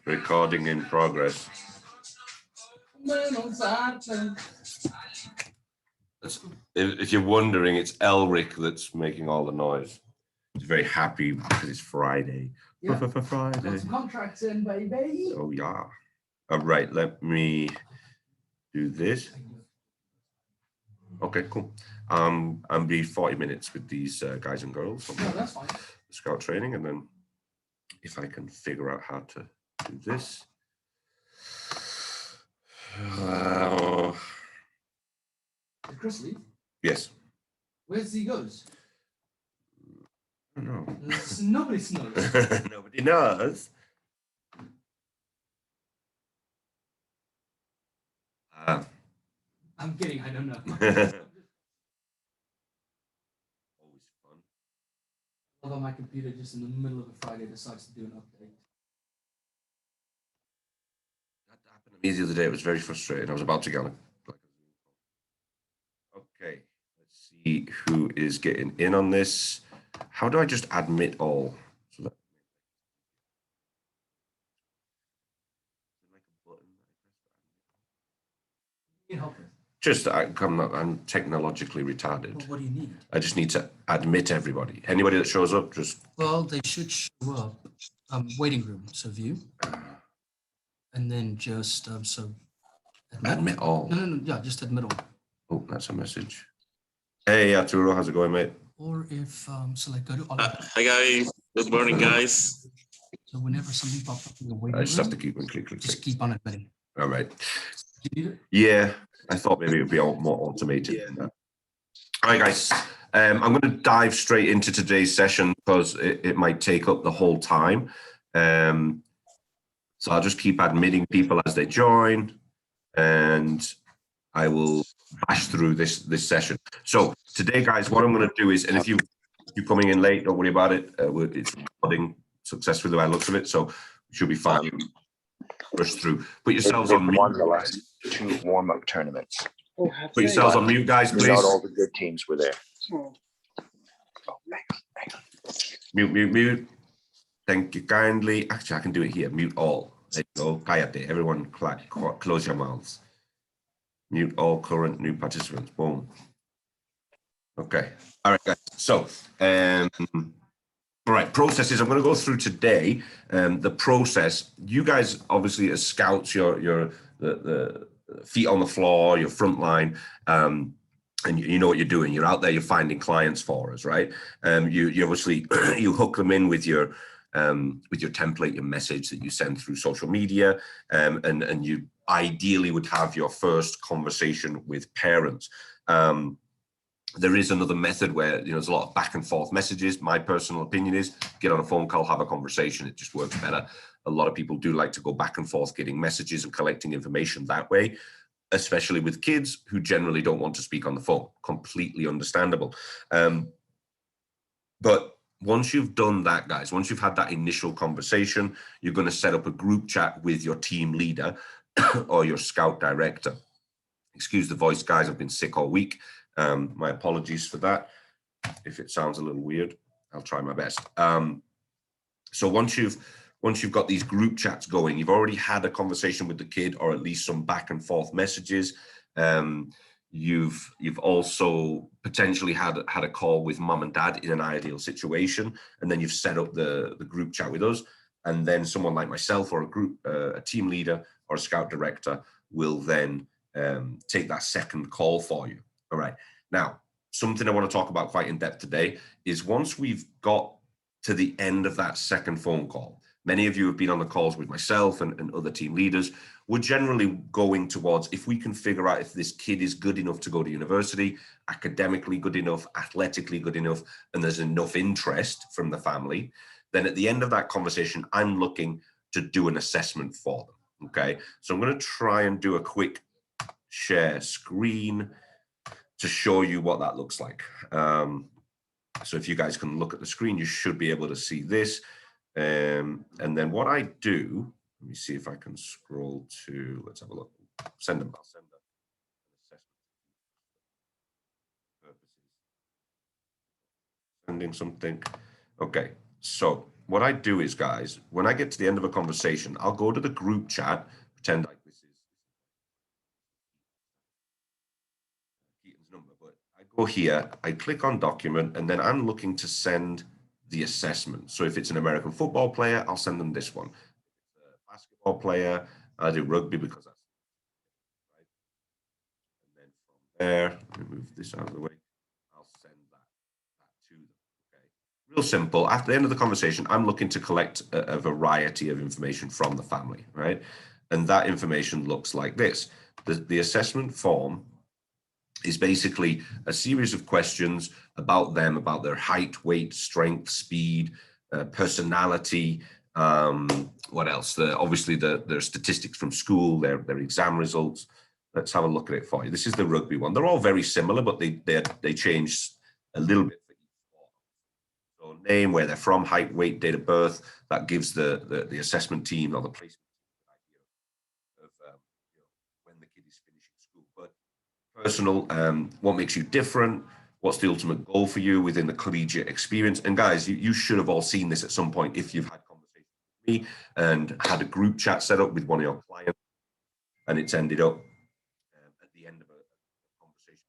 Recording in progress. If you're wondering, it's Elric that's making all the noise. He's very happy because it's Friday. Yeah. Friday. Got some contracts in, baby. Oh yeah. All right, let me do this. Okay, cool. I'll be 40 minutes with these guys and girls. No, that's fine. Scout training, and then if I can figure out how to do this. Did Chris leave? Yes. Where's he goes? I don't know. Nobody knows. Nobody knows. I'm kidding, I don't know. Always fun. Although my computer just in the middle of a Friday decides to do an update. That happened to me the other day. It was very frustrating. I was about to get on. Okay, let's see who is getting in on this. How do I just admit all? So that like a button. You help with. Just I'm technologically retarded. Well, what do you need? I just need to admit everybody. Anybody that shows up, just. Well, they should show up. Waiting room. So view, and then just so. Admit all. No. Yeah, just admit all. Oh, that's a message. Hey, Arturo, how's it going, mate? Or if so, like go to all. Hi guys. Good morning, guys. So whenever something pops up in the waiting I just room, have to keep on click. just keep on admitting. All right. You need it? Yeah, I thought maybe it would be more automated than that. All right, guys. I'm going to dive straight into today's session because it might take up the whole time. So I'll just keep admitting people as they join, and I will bash through this session. So today, guys, what I'm going to do is, and if you're coming in late, don't worry about it. It's recording successfully by the looks of it, so it should be fine. Rush through. Put yourselves on mute. Won the last 2 warm-up tournaments. Put yourselves on mute, guys, please. Not all the good teams were there. Oh, Mute. Thank you kindly. Actually, I can do it here. Mute all. There you go. Cállate. Everyone, close your mouths. Mute all current new participants. Boom. Okay. All right, guys. So, all right, processes. I'm going to go through today. The process. You guys, obviously, as scouts, you're the feet on the floor, your front line, and you know what you're doing. You're out there. You're finding clients for us, right? You obviously you hook them in with your template, your message that you send through social media, and you ideally would have your first conversation with parents. There is another method where there's a lot of back and forth messages. My personal opinion is get on a phone call, have a conversation. It just works better. A lot of people do like to go back and forth getting messages and collecting information that way, especially with kids who generally don't want to speak on the phone. Completely understandable. But once you've done that, guys, once you've had that initial conversation, you're going to set up a group chat with your team leader or your scout director. Excuse the voice, guys. I've been sick all week. My apologies for that. If it sounds a little weird, I'll try my best. So once you've got these group chats going, you've already had a conversation with the kid, or at least some back and forth messages. You've also potentially had a call with mom and dad in an ideal situation, and then you've set up the group chat with us, and then someone like myself or a team leader or a scout director will then take that second call for you. All right. Now, something I want to talk about quite in depth today is once we've got to the end of that second phone call, many of you have been on the calls with myself and other team leaders. We're generally going towards, if we can figure out if this kid is good enough to go to university, academically good enough, athletically good enough, and there's enough interest from the family, then at the end of that conversation, I'm looking to do an assessment for them. Okay. So I'm going to try and do a quick share screen to show you what that looks like. So if you guys can look at the screen, you should be able to see this. And then what I do, let me see if I can scroll to, let's have a look. I'll send them. Sending something. Okay, so what I do is, guys, when I get to the end of a conversation, I'll go to the group chat, pretend like this is Keaton's number, but I go here, I click on document, and then I'm looking to send the assessment. So if it's an American football player, I'll send them this one. If it's a basketball player, I do rugby because that's right. And then from there, let me move this out of the way. I'll send that to them. Okay. Real simple. At the end of the conversation, I'm looking to collect a variety of information from the family, right? And that information looks like this. The assessment form is basically a series of questions about them, about their height, weight, strength, speed, personality. What else? Obviously, their statistics from school, their exam results. Let's have a look at it for you. This is the rugby one. They're all very similar, but they change a little bit for each sport. So name, where they're from, height, weight, date of birth. That gives the assessment team or the placement team an idea of when the kid is finishing school. But personal, what makes you different? What's the ultimate goal for you within the collegiate experience? And guys, you should have all seen this at some point if you've had conversations with me and had a group chat set up with one of your clients, and it's ended up at the end of a conversation.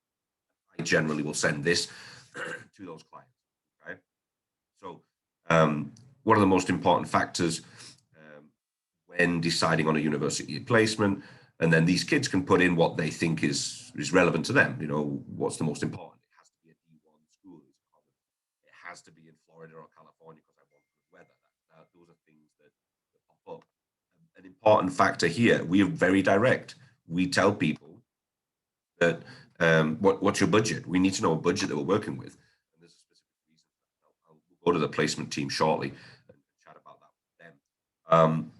I generally will send this to those clients. Okay, so what are the most important factors when deciding on a university placement? And then these kids can put in what they think is relevant to them. You know, what's the most important? It has to be a D1 school. It has to be in Florida or California because I want good weather. Those are things that pop up. An important factor here, we are very direct. We tell people that what's your budget? We need to know a budget that we're working with. And there's a specific reason for that. I'll go to the placement team shortly and chat about that with them.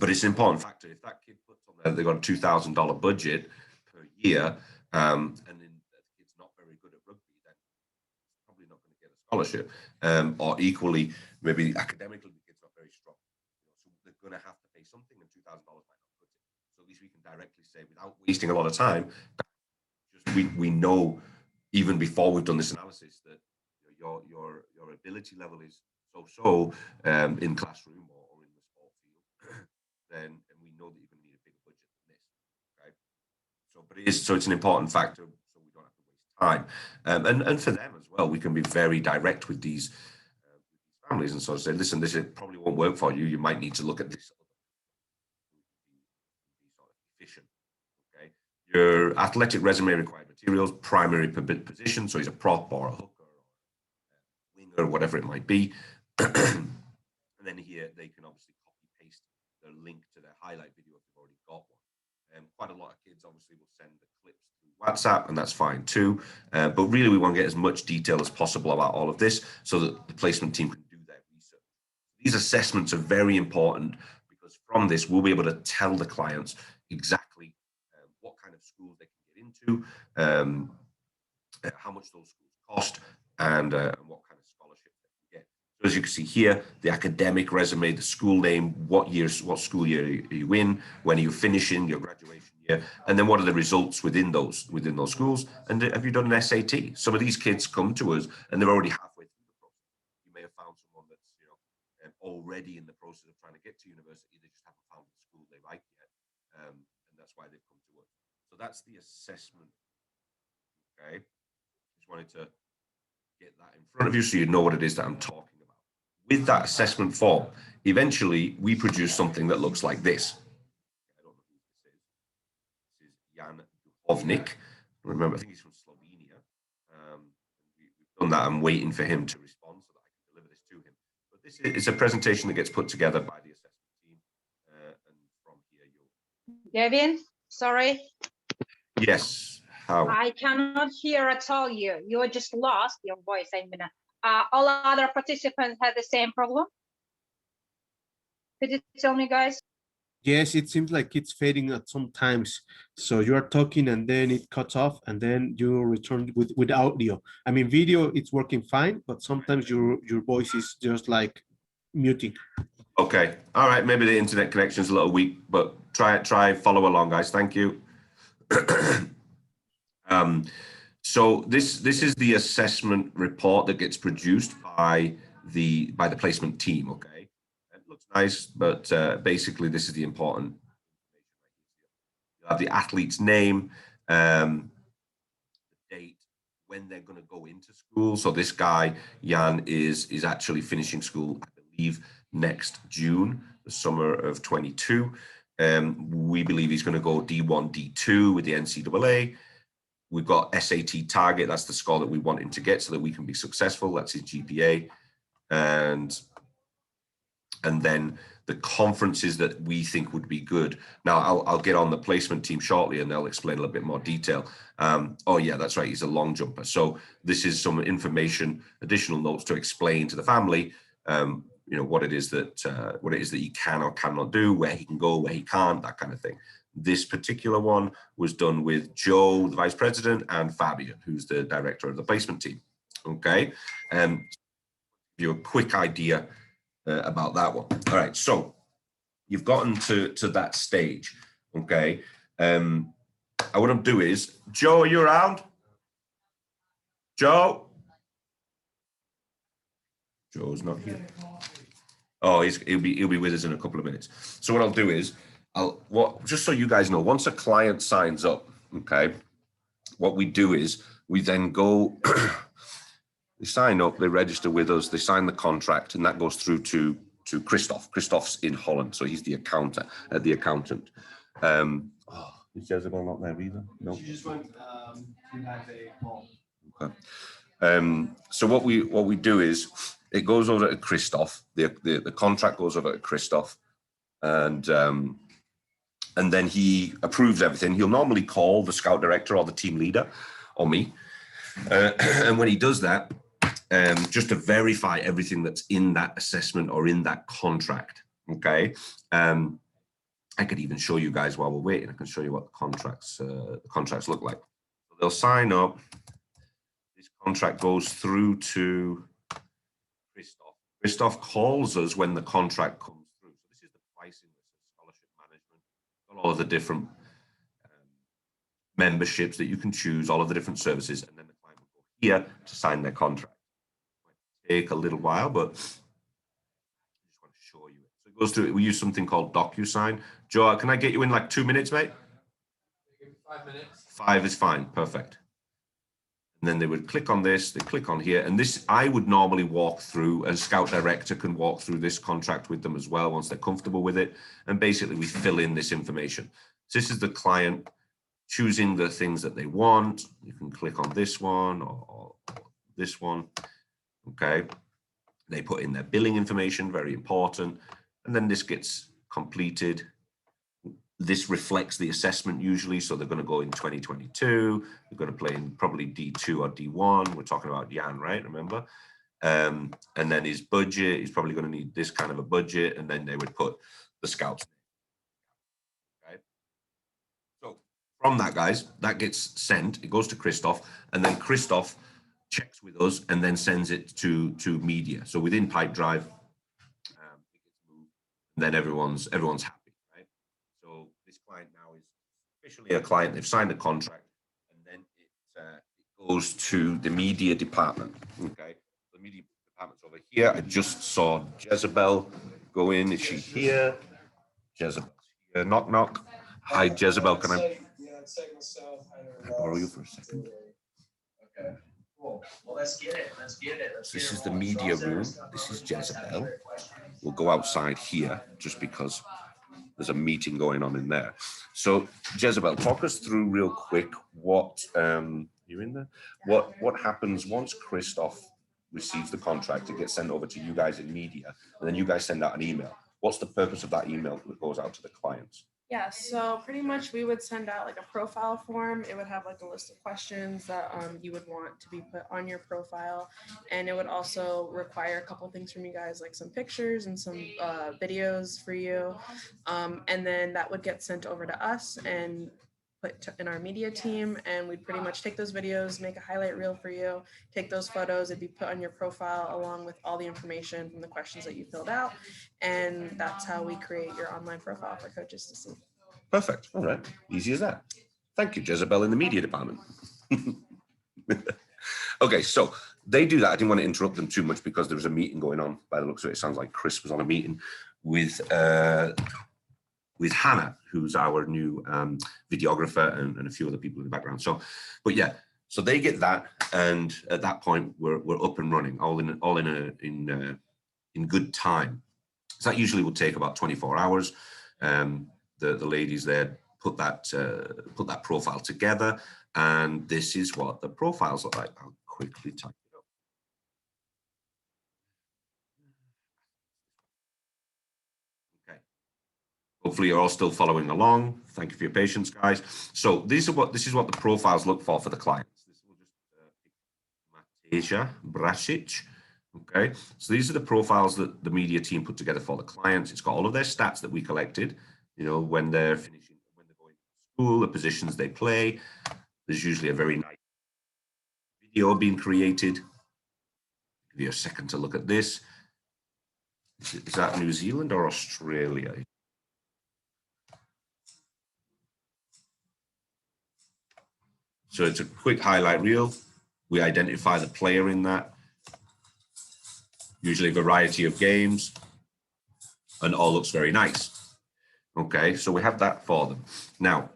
But it's an important factor. If that kid puts on there, they've got a $2,000 budget per year, and then the kid's not very good at rugby, then it's probably not going to get a scholarship. Or equally, maybe academically, the kid's not very strong. So they're going to have to pay something, and $2,000 might not cut it. So at least we can directly say, without wasting a lot of time, we know even before we've done this analysis that your ability level is so in classroom or in the sport field. Then and we know that you're going to need a bigger budget than this. Okay, so it's an important factor, so we don't have to waste time. And for them as well, we can be very direct with these families and sort of say, listen, this probably won't work for you. You might need to look at this. Sort of efficient. Okay, your athletic resume required materials, primary position, so he's a prop or a hooker or a winger, whatever it might be. And then here they can obviously copy paste the link to their highlight video if they've already got one. Quite a lot of kids obviously will send the clips through WhatsApp, and that's fine too. But really, we want to get as much detail as possible about all of this so that the placement team can do their research. These assessments are very important because from this, we'll be able to tell the clients exactly what kind of schools they can get into, how much those schools cost, and what kind of scholarship they can get. So as you can see here, the academic resume, the school name, what school year are you in, when are you finishing your graduation year, and then what are the results within those schools, and have you done an SAT? Some of these kids come to us and they're already halfway through the process. You may have found someone that's already in the process of trying to get to university. They just haven't found the school they like yet, and that's why they've come to us. So that's the assessment. Okay, just wanted to get that in front of you so you know what it is that I'm talking about. With that assessment form, eventually we produce something that looks like this. I don't know who this is. This is Jan Duhovnik. Remember, I think he's from Slovenia. We've done that. I'm waiting for him to respond so that I can deliver this to him. But this is a presentation that gets put together by the assessment team. And from here, Gavin, sorry. Yes. How? I cannot hear at all you. You're just lost your voice. I mean, all other participants had the same problem. Could you tell me, guys? Yes, it seems like it's fading at some times. So you are talking and then it cuts off and then you return with audio. I mean, video, it's working fine, but sometimes your voice is just like muting. Okay. All right. Maybe the internet connection is a little weak, but try follow along, guys. Thank you. So this is the assessment report that gets produced by the placement team. Okay, it looks nice, but basically this is the important. You have the athlete's name, date, when they're going to go into school. So this guy Jan is actually finishing school, I believe, next June, the summer of 22. We believe he's going to go D1, D2 with the NCAA. We've got SAT target. That's the score that we want him to get so that we can be successful. That's his GPA. And then the conferences that we think would be good. Now, I'll get on the placement team shortly and they'll explain a little bit more detail. Oh, yeah, that's right. He's a long jumper. So this is some information, additional notes to explain to the family, you know, what it is that he can or cannot do, where he can go, where he can't, that kind of thing. This particular one was done with Joe, the vice president, and Fabian, who's the director of the placement team. Okay, give you a quick idea about that one. All right, so you've gotten to that stage. Okay, what I'm do is, Joe, are you around? Joe's not here. Oh, he'll be with us in a couple of minutes. So what I'll do is, just so you guys know, once a client signs up, okay, what we do is we then go, they sign up, they register with us, they sign the contract, and that goes through to Christoph. Christoph's in Holland, so he's the accountant. Is Jezebel not there either? No. She just went to have a call. Okay. So what we do is it goes over to Christoph. The contract goes over to Christoph, and then he approves everything. He'll normally call the scout director or the team leader or me. And when he does that, just to verify everything that's in that assessment or in that contract, okay? I could even show you guys while we're waiting. I can show you what the contracts look like. So they'll sign up. This contract goes through to Christoph. Christoph calls us when the contract comes through. So this is the pricing, scholarship management, all of the different memberships that you can choose, all of the different services, and then the client will go here to sign their contract. It might take a little while, but I just want to show you it. So it goes through, we use something called DocuSign. Joe, can I get you in like 2 minutes, mate? 5 minutes. 5 is fine, perfect. And then they would click on this, they click on here, and this I would normally walk through, and Scout Director can walk through this contract with them as well once they're comfortable with it. And basically we fill in this information. So this is the client choosing the things that they want. You can click on this one or this one, okay? They put in their billing information, very important. And then this gets completed. This reflects the assessment usually. So they're going to go in 2022. They're going to play in probably D2 or D1. We're talking about Jan, right? Remember? And then his budget, he's probably going to need this kind of a budget. And then they would put the scouts. Okay. So from that, guys, that gets sent. It goes to Christoph. And then Christoph checks with us and then sends it to media. So within Pipedrive, it gets moved. And then everyone's happy. Client now is officially a client. They've signed a contract, and then it goes to the media department. Okay, the media department's over here. I just saw Jezebel go in. Is she here? Jezebel here. Knock knock. Hi, Jezebel. Can I borrow you for a second? Okay. Cool. Well, let's get it. This is the media room. This is Jezebel. We'll go outside here just because there's a meeting going on in there. So Jezebel, talk us through real quick what you in there? What happens once Christoph receives the contract? It gets sent over to you guys in media, and then you guys send out an email. What's the purpose of that email that goes out to the clients? Yeah, so pretty much we would send out like a profile form. It would have like a list of questions that you would want to be put on your profile. And it would also require a couple things from you guys, like some pictures and some videos for you. And then that would get sent over to us and put in our media team. And we'd pretty much take those videos, make a highlight reel for you, take those photos, it'd be put on your profile along with all the information from the questions that you filled out. And that's how we create your online profile for coaches to see. Perfect. All right. Easy as that. Thank you, Jezebel in the media department. Okay, so they do that. I didn't want to interrupt them too much because there was a meeting going on. By the looks of it, it sounds like Chris was on a meeting with Hannah, who's our new videographer, and a few other people in the background. So, but yeah, so they get that, and at that point, we're up and running, all in good time. So that usually will take about 24 hours. The ladies there put that profile together, and this is what the profiles look like. I'll quickly type it up. Okay. Hopefully you're all still following along. Thank you for your patience, guys. So this is what the profiles look for the clients. This will just Mateja Brasic. Okay, so these are the profiles that the media team put together for the clients. It's got all of their stats that we collected, you know, when they're finishing, when they're going to school, the positions they play. There's usually a very nice video being created. Give you a second to look at this. Is that New Zealand or Australia? So it's a quick highlight reel. We identify the player in that. Usually a variety of games, and all looks very nice. Okay, so we have that for them. Now, a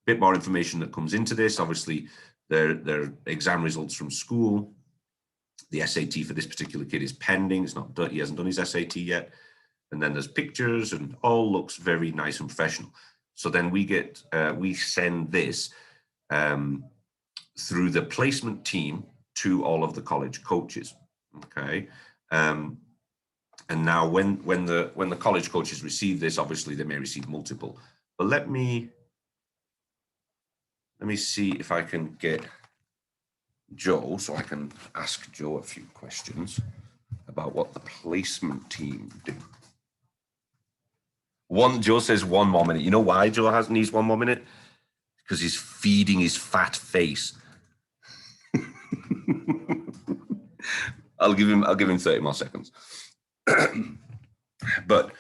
bit more information that comes into this. Obviously, their exam results from school. The SAT for this particular kid is pending. It's not done. He hasn't done his SAT yet. And then there's pictures, and all looks very nice and professional. So then we send this through the placement team to all of the college coaches. Okay. And now when the college coaches receive this, obviously they may receive multiple, but let me see if I can get Joe, so I can ask Joe a few questions about what the placement team do. Joe says 1 more minute. You know why Joe needs 1 more minute? Because he's feeding his fat face. I'll give him 30 more seconds. But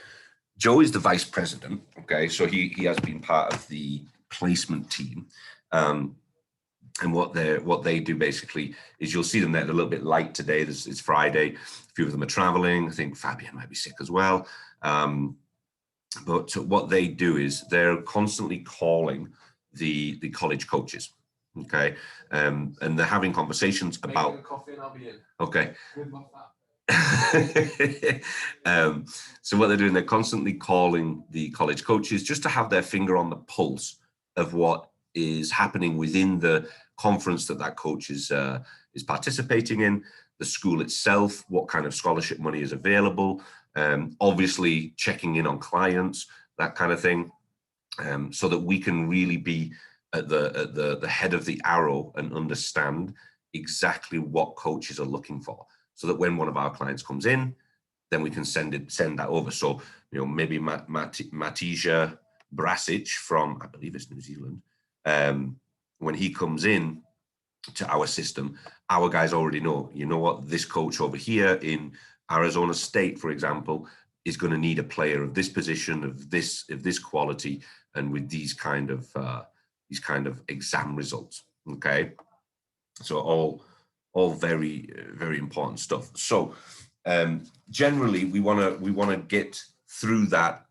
Joe is the vice president. Okay, so he has been part of the placement team. And what they do basically is, you'll see them there. They're a little bit light today. It's Friday. A few of them are traveling. I think Fabian might be sick as well. But what they do is they're constantly calling the college coaches. Okay, and they're having conversations about. Coffee and I'll be in. Okay. With my fat. So what they're doing, they're constantly calling the college coaches just to have their finger on the pulse of what is happening within the conference that coach is participating in, the school itself, what kind of scholarship money is available, obviously checking in on clients, that kind of thing, so that we can really be at the head of the arrow and understand exactly what coaches are looking for, so that when one of our clients comes in, then we can send that over. So, you know, maybe Mateja Brasic from, I believe it's New Zealand, when he comes in to our system, our guys already know, you know what, this coach over here in Arizona State, for example, is going to need a player of this position, of this quality, and with these kind of exam results. Okay, so all very, very important stuff. So generally, we want to get through that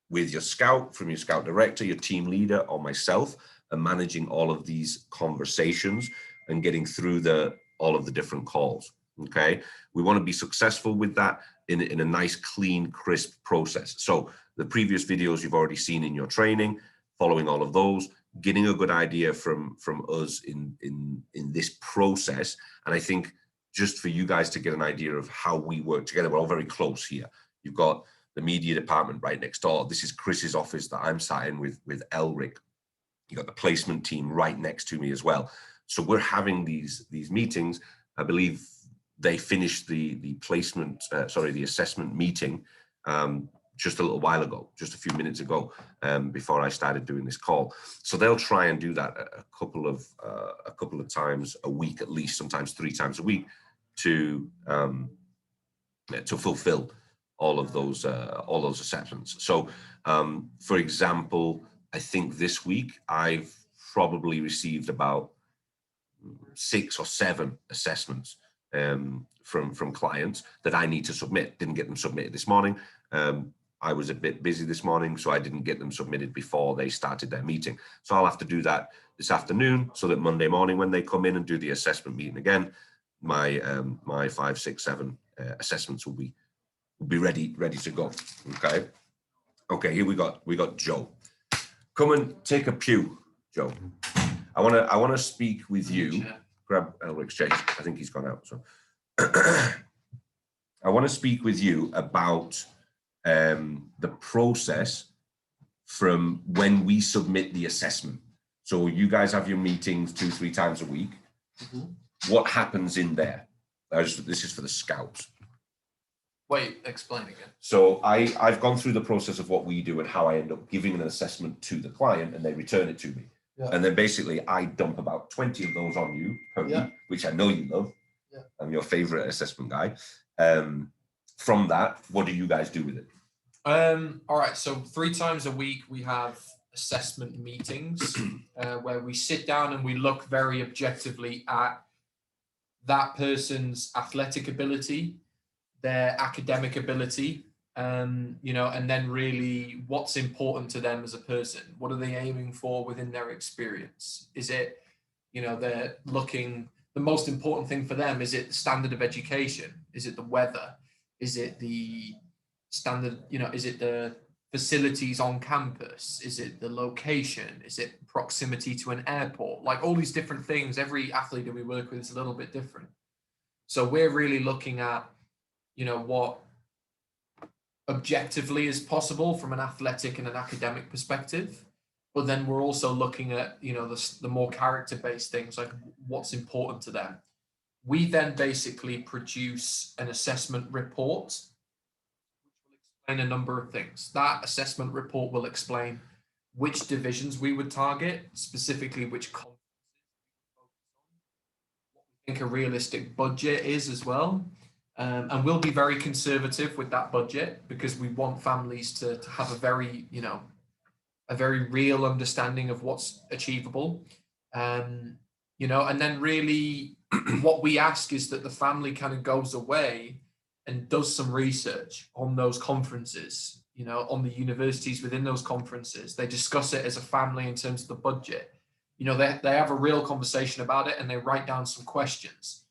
with your scout, from your scout director, your team leader, or myself, and managing all of these conversations and getting through all of the different calls. Okay, we want to be successful with that in a nice, clean, crisp process. So the previous videos you've already seen in your training, following all of those, getting a good idea from us in this process. And I think just for you guys to get an idea of how we work together, we're all very close here. You've got the media department right next door. This is Chris's office that I'm sat in with Elric. You got the placement team right next to me as well. So we're having these meetings. I believe they finished the assessment meeting just a little while ago, just a few minutes ago, before I started doing this call. So they'll try and do that a couple of times a week, at least, sometimes 3 times a week, to fulfill all of those assessments. So, for example, I think this week I've probably received about 6 or 7 assessments from clients that I need to submit. Didn't get them submitted this morning. I was a bit busy this morning, so I didn't get them submitted before they started their meeting. So I'll have to do that this afternoon, so that Monday morning when they come in and do the assessment meeting again, my my 5, 6, 7 assessments will be ready to go. Okay, here we got Joe. Come and take a pew, Joe. I wanna speak with you. Grab Elric's Chase. I think he's gone out. So I want to speak with you about the process from when we submit the assessment. So you guys have your meetings 2-3 times a week. What happens in there? This is for the scouts. Wait, explain again. So I've gone through the process of what we do and how I end up giving an assessment to the client, and they return it to me. Yeah. And then basically I dump about 20 of those on you per week, which I know you love. Yeah. I'm your favorite assessment guy. From that, what do you guys do with it? All right, so 3 times a week we have assessment meetings where we sit down and we look very objectively at that person's athletic ability, their academic ability, you know, and then really what's important to them as a person. What are they aiming for within their experience? Is it, you know, they're looking, the most important thing for them, is it the standard of education? Is it the weather? Is it the standard, you know, is it the facilities on campus? Is it the location? Is it proximity to an airport? Like all these different things, every athlete that we work with is a little bit different. So we're really looking at, you know, what objectively is possible from an athletic and an academic perspective. But then we're also looking at, you know, the more character-based things, like what's important to them. We then basically produce an assessment report, which will explain a number of things. That assessment report will explain which divisions we would target, specifically which conferences we would focus on, what we think a realistic budget is as well. And we'll be very conservative with that budget because we want families to have a very, you know, a very real understanding of what's achievable. You know, and then really what we ask is that the family kind of goes away and does some research on those conferences, you know, on the universities within those conferences. They discuss it as a family in terms of the budget. You know, they have a real conversation about it and they write down some questions.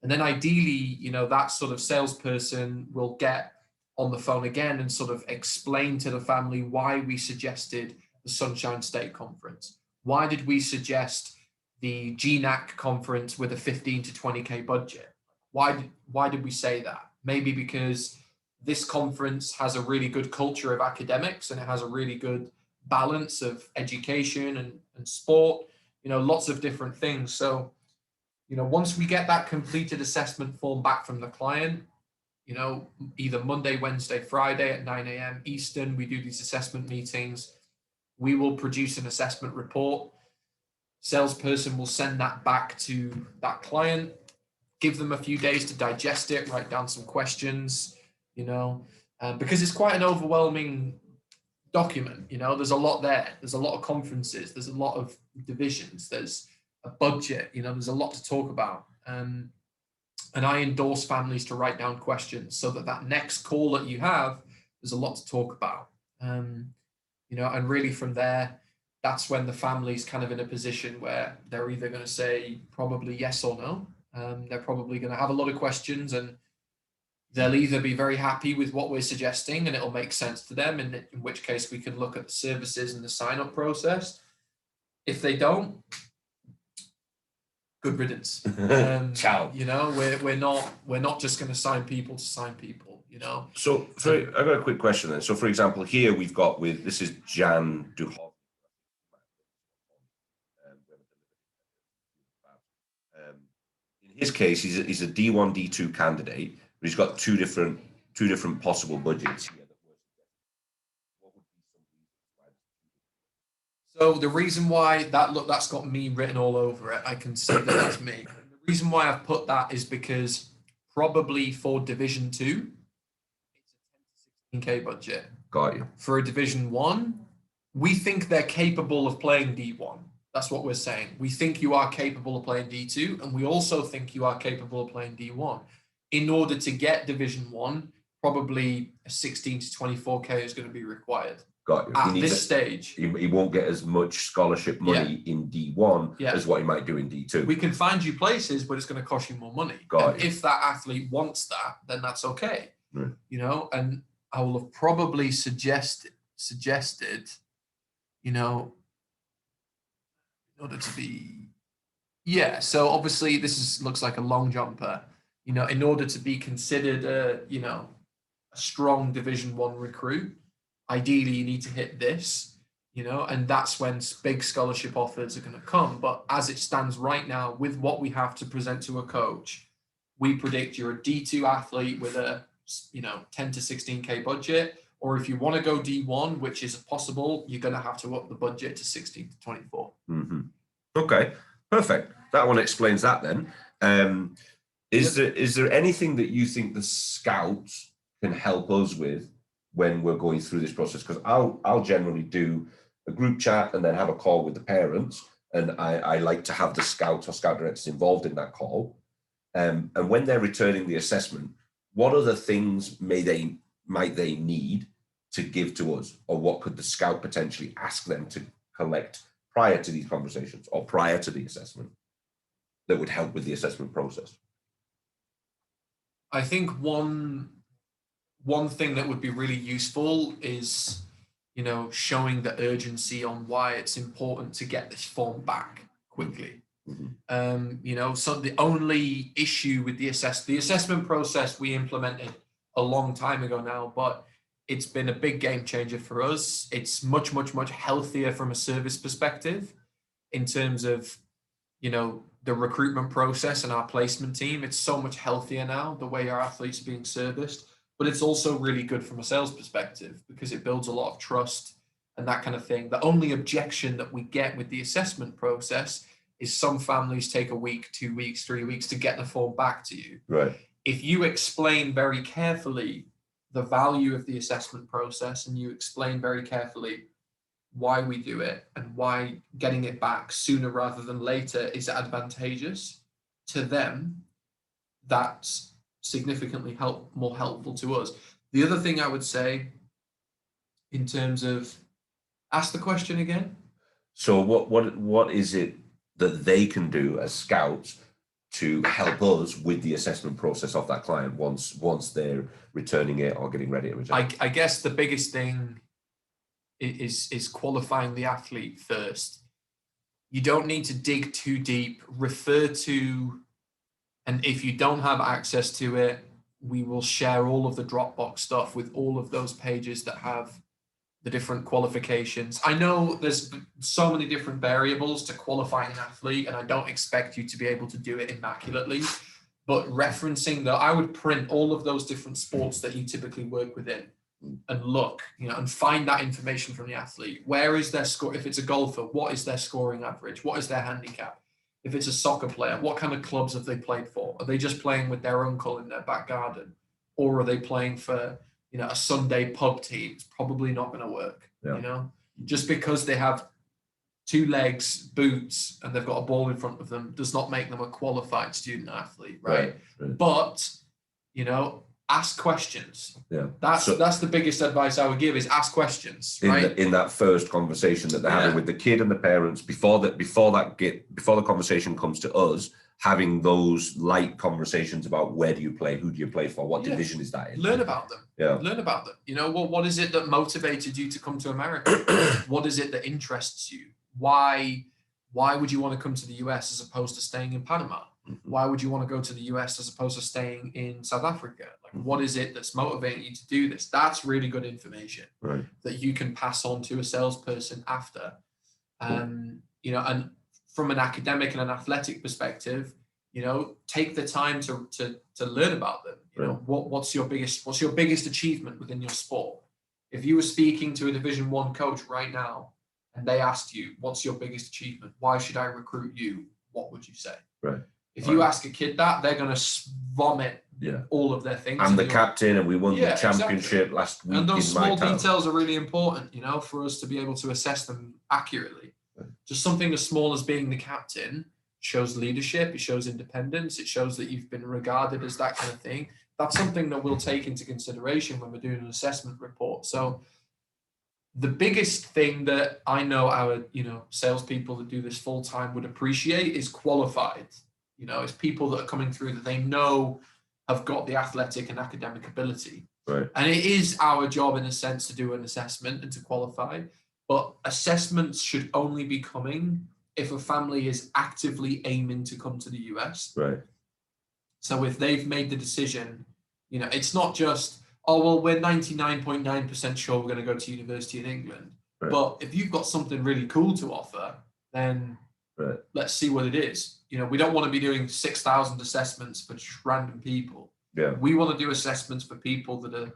And then ideally, you know, that sort of salesperson will get on the phone again and sort of explain to the family why we suggested the Sunshine State Conference. Why did we suggest the GNAC conference with a 15 to 20K budget? Why did we say that? Maybe because this conference has a really good culture of academics and it has a really good balance of education and sport, you know, lots of different things. So, you know, once we get that completed assessment form back from the client, you know, either Monday, Wednesday, Friday at 9 a.m. Eastern, we do these assessment meetings. We will produce an assessment report. Salesperson will send that back to that client, give them a few days to digest it, write down some questions, you know, because it's quite an overwhelming document. You know, there's a lot there. There's a lot of conferences. There's a lot of divisions. There's a budget. You know, there's a lot to talk about. And I endorse families to write down questions so that next call that you have, there's a lot to talk about. You know, and really from there, that's when the family's kind of in a position where they're either going to say probably yes or no. They're probably going to have a lot of questions and they'll either be very happy with what we're suggesting and it'll make sense to them, in which case we can look at the services and the sign-up process. If they don't, good riddance. Ciao. You know, we're not just going to sign people to sign people, you know. So I've got a quick question then. So for example, here we've got this is Jan Duhov. In his case, he's a D1, D2 candidate, but he's got two different possible budgets here. So the reason why that's got me written all over it, I can say that's me. The reason why I've put that is because probably for Division 2, it's a 10 to 16K budget. Got you. For a Division 1, we think they're capable of playing D1. That's what we're saying. We think you are capable of playing D2, and we also think you are capable of playing D1. In order to get Division 1, probably a 16 to 24K is going to be required. Got you. At He needs this stage. he won't get as much scholarship money in D1 as what he might do in D2. We can find you places, but it's going to cost you more money. Got you. If that athlete wants that, then that's okay. Right. You know, and I will have probably suggested, you know, in order to be, so obviously this looks like a long jumper. You know, in order to be considered a strong Division 1 recruit, ideally you need to hit this, you know, and that's when big scholarship offers are going to come. But as it stands right now, with what we have to present to a coach, we predict you're a D2 athlete with a 10 to 16K budget, or if you want to go D1, which is possible, you're going to have to up the budget to 16 to 24. Mm-hmm. Okay, perfect. That one explains that then. Is there anything that you think the scouts can help us with when we're going through this process? Because I'll generally do a group chat and then have a call with the parents, and I like to have the scouts or scout directors involved in that call. And when they're returning the assessment, what other things might they need to give to us, or what could the scout potentially ask them to collect prior to these conversations or prior to the assessment that would help with the assessment process? I think one thing that would be really useful is, showing the urgency on why it's important to get this form back quickly. Mm-hmm. So the only issue with the assessment process we implemented a long time ago now, but it's been a big game changer for us. It's much, much, much healthier from a service perspective in terms of, the recruitment process and our placement team. It's so much healthier now, the way our athletes are being serviced, but it's also really good from a sales perspective because it builds a lot of trust and that kind of thing. The only objection that we get with the assessment process is some families take a week, 2 weeks, 3 weeks to get the form back to you. Right. If you explain very carefully the value of the assessment process and you explain very carefully why we do it and why getting it back sooner rather than later is advantageous to them, that's significantly more helpful to us. The other thing I would say in terms of, ask the question again. So what is it that they can do as scouts to help us with the assessment process of that client once they're returning it or getting ready to return? I guess the biggest thing is qualifying the athlete first. You don't need to dig too deep. Refer to, and if you don't have access to it, we will share all of the Dropbox stuff with all of those pages that have the different qualifications. I know there's so many different variables to qualifying an athlete, and I don't expect you to be able to do it immaculately, but referencing I would print all of those different sports that you typically work within and look, and find that information from the athlete. Where is their score? If it's a golfer, what is their scoring average? What is their handicap? If it's a soccer player, what kind of clubs have they played for? Are they just playing with their uncle in their back garden? Or are they playing for, a Sunday pub team? It's probably not going to work, Just because they have 2 legs, boots, and they've got a ball in front of them does not make them a qualified student athlete, right? But, ask questions. Yeah. That's the biggest advice I would give is ask questions, right? In that first conversation that they're having with the kid and the parents before the conversation comes to us, having those light conversations about where do you play, who do you play for, what division is that in? Learn about them. Yeah. Learn about them. What is it that motivated you to come to America? What is it that interests you? Why would you want to come to the US as opposed to staying in Panama? Why would you want to go to the US as opposed to staying in South Africa? What is it that's motivating you to do this? That's really good information that you can pass on to a salesperson after. And from an academic and an athletic perspective, take the time to learn about them. What's your biggest achievement within your sport? If you were speaking to a Division 1 coach right now and they asked you, what's your biggest achievement? Why should I recruit you? What would you say? Right. If you ask a kid that, they're going to vomit all of their things. I'm the captain and we won the championship last week. And those small details are really important, for us to be able to assess them accurately. Just something as small as being the captain shows leadership, it shows independence, it shows that you've been regarded as that kind of thing. That's something that we'll take into consideration when we're doing an assessment report. So the biggest thing that I know our, salespeople that do this full time would appreciate is qualified. It's people that are coming through that they know have got the athletic and academic ability. Right. And it is our job in a sense to do an assessment and to qualify, but assessments should only be coming if a family is actively aiming to come to the US. Right. So if they've made the decision, it's not just, oh, well, we're 99.9% sure we're going to go to university in England. Right. But if you've got something really cool to offer, then Right. let's see what it is. We don't want to be doing 6,000 assessments for just random people. Yeah. We want to do assessments for people that are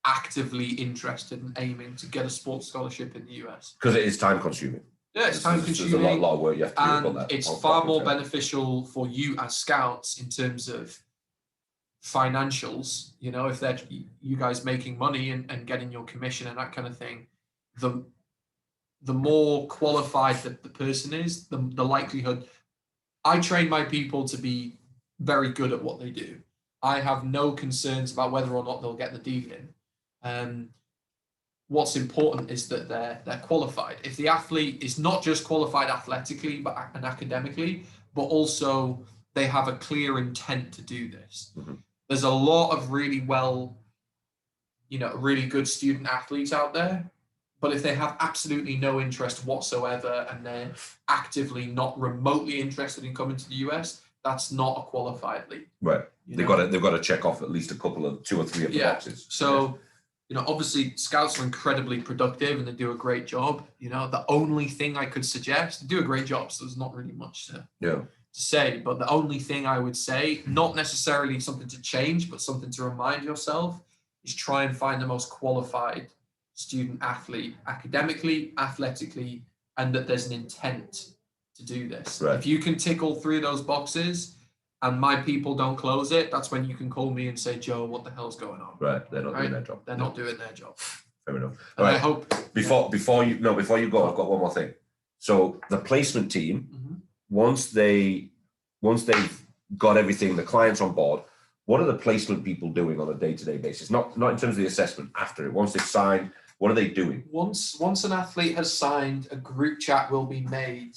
actively interested and aiming to get a sports scholarship in the US. Because it is time consuming. Yeah, it's time There's consuming. a lot of work you have to do. And about that. it's I'll far fucking more tell you. beneficial for you as scouts in terms of financials. If they're you guys making money and getting your commission and that kind of thing, the more qualified that the person is, the likelihood. I train my people to be very good at what they do. I have no concerns about whether or not they'll get the deal in. What's important is that they're qualified. If the athlete is not just qualified athletically and academically, but also they have a clear intent to do this. Mm-hmm. There's a lot of really really good student athletes out there, but if they have absolutely no interest whatsoever and they're actively not remotely interested in coming to the US, that's not a qualified league. Right. They've got to check off at least two or three of the boxes. So, obviously scouts are incredibly productive and they do a great job. The only thing I could suggest, they do a great job, so there's not really much to say, but the only thing I would say, not necessarily something to change, but something to remind yourself, is try and find the most qualified student athlete academically, athletically, and that there's an intent to do this. Right. If you can tick all three of those boxes and my people don't close it, that's when you can call me and say, Joe, what the hell's going on? Right. They're not doing their job. They're not doing their job. Fair enough. And All I right. hope Before you go, I've got one more thing. So the placement team, Mhm. once they've got everything, the clients on board, what are the placement people doing on a day-to-day basis? Not in terms of the assessment after it. Once they've signed, what are they doing? Once an athlete has signed, a group chat will be made,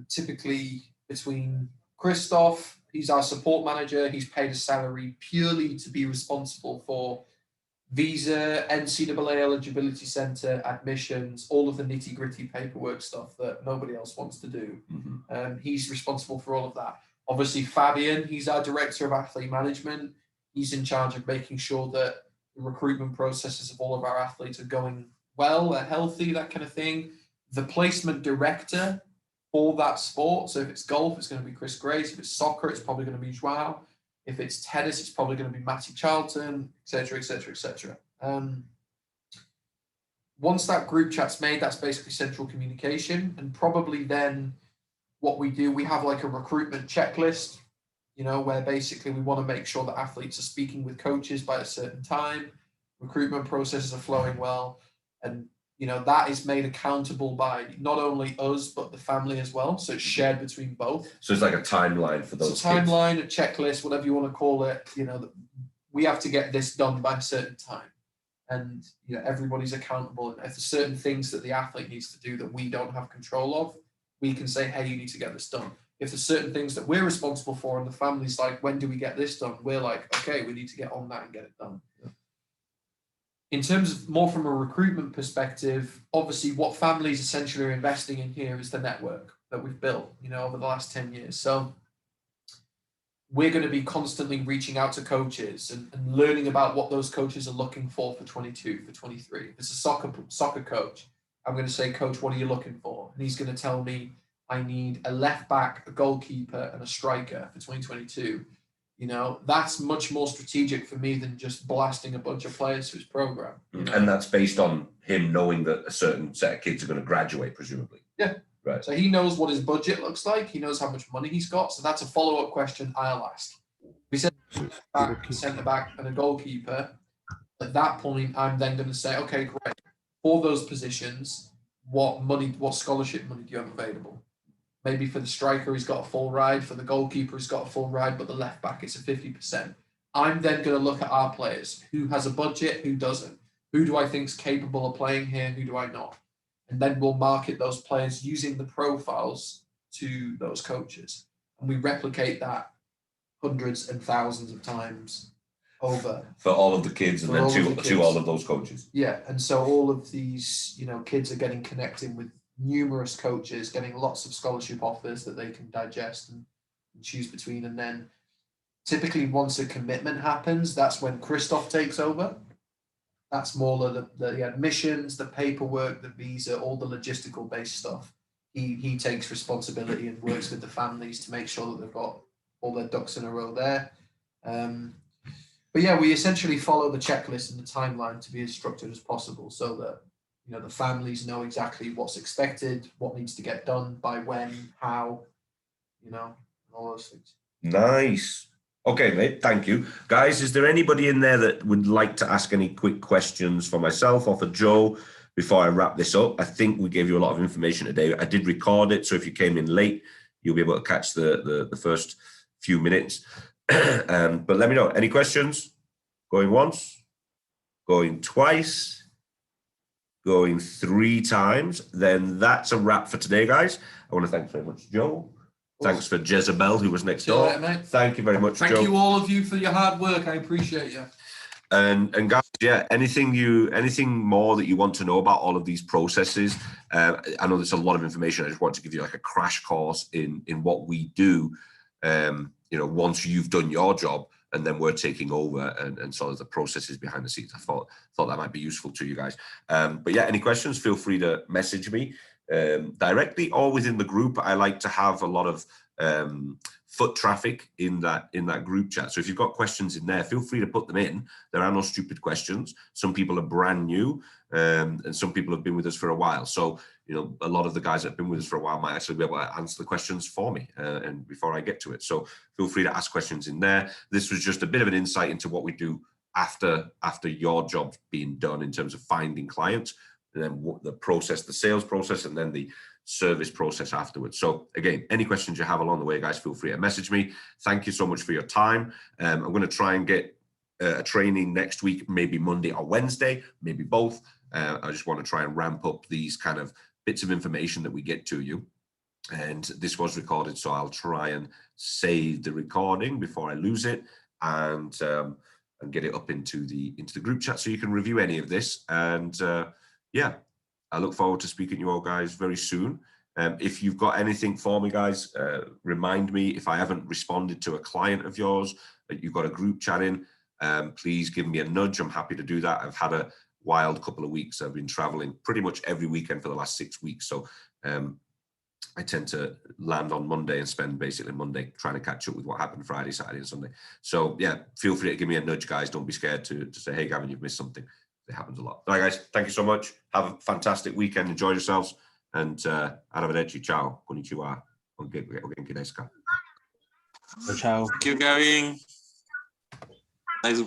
typically between Christoph, he's our support manager, he's paid a salary purely to be responsible for visa, NCAA eligibility center, admissions, all of the nitty-gritty paperwork stuff that nobody else wants to do. Mm-hmm. He's responsible for all of that. Obviously, Fabian, he's our director of athlete management. He's in charge of making sure that the recruitment processes of all of our athletes are going well, they're healthy, that kind of thing. The placement director for that sport, so if it's golf, it's going to be Chris Grace. If it's soccer, it's probably going to be Joao. If it's tennis, it's probably going to be Matty Charlton, etc., etc., etc. Once that group chat's made, that's basically central communication, and probably then what we do, we have like a recruitment checklist, where basically we want to make sure that athletes are speaking with coaches by a certain time, recruitment processes are flowing well, and that is made accountable by not only us but the family as well. So it's shared between both. So it's like a timeline for those. It's a timeline, a checklist, whatever you want to call it. We have to get this done by a certain time, and everybody's accountable. And if there's certain things that the athlete needs to do that we don't have control of, we can say, hey, you need to get this done. If there's certain things that we're responsible for and the family's like, when do we get this done? We're like, okay, we need to get on that and get it done. Yeah. In terms of more from a recruitment perspective, obviously what families essentially are investing in here is the network that we've built, over the last 10 years. So we're going to be constantly reaching out to coaches and learning about what those coaches are looking for 22, for 23. If it's a soccer coach, I'm going to say, Coach, what are you looking for? And he's going to tell me, I need a left back, a goalkeeper, and a striker for 2022. That's much more strategic for me than just blasting a bunch of players to his program. And that's based on him knowing that a certain set of kids are going to graduate, presumably. Yeah. Right. So he knows what his budget looks like. He knows how much money he's got. So that's a follow-up question I'll ask. We said centre back and a goalkeeper. At that point, I'm then going to say, okay, great. For those positions, what scholarship money do you have available? Maybe for the striker, he's got a full ride. For the goalkeeper, he's got a full ride, but the left back, it's a 50%. I'm then going to look at our players. Who has a budget? Who doesn't? Who do I think is capable of playing here? Who do I not? And then we'll market those players using the profiles to those coaches. And we replicate that hundreds and thousands of times over. For all of the kids and For then all of the to kids. all of those coaches. Yeah, and so all of these, kids are getting connected with numerous coaches, getting lots of scholarship offers that they can digest and choose between. And then typically once a commitment happens, that's when Christoph takes over. That's more of the admissions, the paperwork, the visa, all the logistical based stuff. He takes responsibility and works with the families to make sure that they've got all their ducks in a row there. But yeah, we essentially follow the checklist and the timeline to be as structured as possible so that the families know exactly what's expected, what needs to get done, by when, how, all those things. Nice. Okay, mate, thank you. Guys, is there anybody in there that would like to ask any quick questions for myself or for Joe before I wrap this up? I think we gave you a lot of information today. I did record it, so if you came in late, you'll be able to catch the first few minutes. But let me know. Any questions? Going once? Going twice? Going 3 times? Then that's a wrap for today, guys. I want to thank very much Joe. Thanks for Jezebel, who was next See you door. later, mate. Thank you very much, Joe. Thank you all of you for your hard work. I appreciate you. And guys, yeah, anything more that you want to know about all of these processes? I know there's a lot of information. I just want to give you like a crash course in what we do. Once you've done your job, and then we're taking over and sort of the processes behind the scenes. I thought that might be useful to you guys. But yeah, any questions? Feel free to message me directly or within the group. I like to have a lot of foot traffic in that group chat. So if you've got questions in there, feel free to put them in. There are no stupid questions. Some people are brand new, and some people have been with us for a while. So a lot of the guys that have been with us for a while might actually be able to answer the questions for me and before I get to it. So feel free to ask questions in there. This was just a bit of an insight into what we do after your job's being done in terms of finding clients, and then what the process, the sales process, and then the service process afterwards. So again, any questions you have along the way, guys, feel free to message me. Thank you so much for your time. I'm going to try and get a training next week, maybe Monday or Wednesday, maybe both. I just want to try and ramp up these kind of bits of information that we get to you. And this was recorded, so I'll try and save the recording before I lose it and get it up into the group chat so you can review any of this. And yeah, I look forward to speaking to you all guys very soon. If you've got anything for me, guys, remind me. If I haven't responded to a client of yours that you've got a group chat in, please give me a nudge. I'm happy to do that. I've had a wild couple of weeks. I've been traveling pretty much every weekend for the last 6 weeks. So I tend to land on Monday and spend basically Monday trying to catch up with what happened Friday, Saturday, and Sunday. So yeah, feel free to give me a nudge, guys. Don't be scared to say, hey, Gavin, you've missed something. It happens a lot. All right, guys, thank you so much. Have a fantastic weekend. Enjoy yourselves. And arrivederci. Ciao. Konnichiwa. O genki desu ka? Ciao. Thank you, Gavin. Nice